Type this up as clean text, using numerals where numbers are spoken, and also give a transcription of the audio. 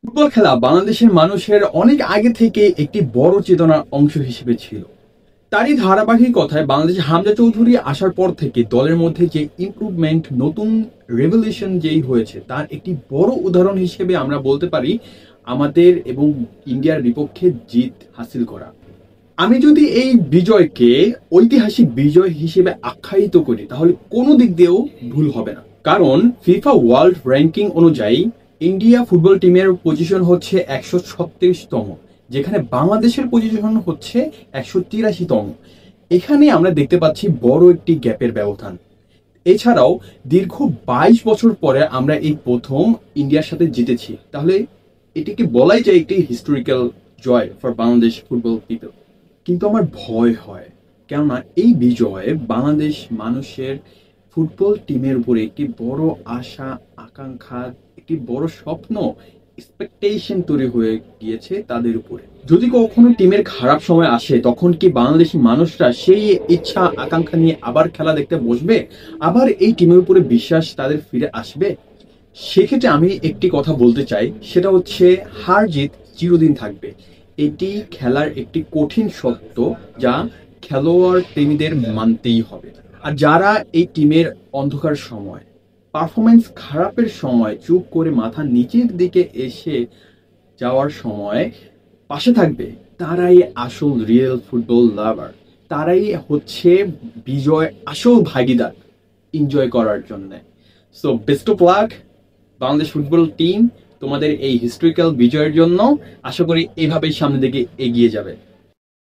Football খেলা বাংলাদেশের মানুষের অনেক আগে থেকে একটি বড় চেতনার অংশ হিসেবে ছিল। তারই ধারাবাহিকতায় বাংলাদেশে হামজা চৌধুরী আসার পর থেকে দলের মধ্যে যে ইমপ্রুভমেন্ট, নতুন রেভলিউশন যেই হয়েছে তার একটি বড় উদাহরণ হিসেবে আমরা বলতে পারি আমাদের এবং ইন্ডিয়ার বিপক্ষে জিত হাসিল করা। আমি যদি এই বিজয়কে ঐতিহাসিক বিজয় হিসেবে আখ্যায়িত করি তাহলে কোনো দিক দিয়েও ভুল হবে না, কারণ ফিফা ওয়ার্ল্ড র্যাঙ্কিং অনুযায়ী ইন্ডিয়া ফুটবল টিমের পজিশন হচ্ছে 136তম, যেখানে বাংলাদেশের পজিশন হচ্ছে 183তম। এখানে আমরা দেখতে পাচ্ছি বড় একটি গ্যাপের ব্যবধান। এছাড়াও দীর্ঘ 22 বছর পরে আমরা এই প্রথম ইন্ডিয়ার সাথে জিতেছি, তাহলে এটিকে বলাই যায় একটি হিস্টোরিক্যাল জয় ফর বাংলাদেশ ফুটবল পিপল। কিন্তু আমার ভয় হয়, কেননা এই বিজয়ে বাংলাদেশ মানুষের ফুটবল টিমের উপরে একটি বড় আশা, আকাঙ্ক্ষা, একটি বড় স্বপ্ন, এক্সপেকটেশন তৈরি হয়ে গিয়েছে তাদের উপরে। যদি কখনো টিমের খারাপ সময় আসে তখন কি বাংলাদেশি মানুষরা সেই ইচ্ছা আকাঙ্ক্ষা নিয়ে আবার খেলা দেখতে বসবে? আবার এই টিমের উপরে বিশ্বাস তাদের ফিরে আসবে? সেক্ষেত্রে আমি একটি কথা বলতে চাই, সেটা হচ্ছে হার জিত চিরদিন থাকবে। এটি খেলার একটি কঠিন সত্য যা খেলোয়াড় প্রেমীদের মানতেই হবে। আর যারা এই টিমের অন্ধকার সময়, পারফরমেন্স খারাপের সময় চুপ করে মাথা নিচের দিকে এসে যাওয়ার সময় পাশে থাকবে, তারাই আসল রিয়েল ফুটবল লাভার। তারাই হচ্ছে বিজয় আসল ভাগিদার এনজয় করার জন্য। So best of luck Bangladesh football team, তোমাদের এই হিস্ট্রিক্যাল বিজয়ের জন্য। আশা করি এইভাবেই সামনের দিকে এগিয়ে যাবে।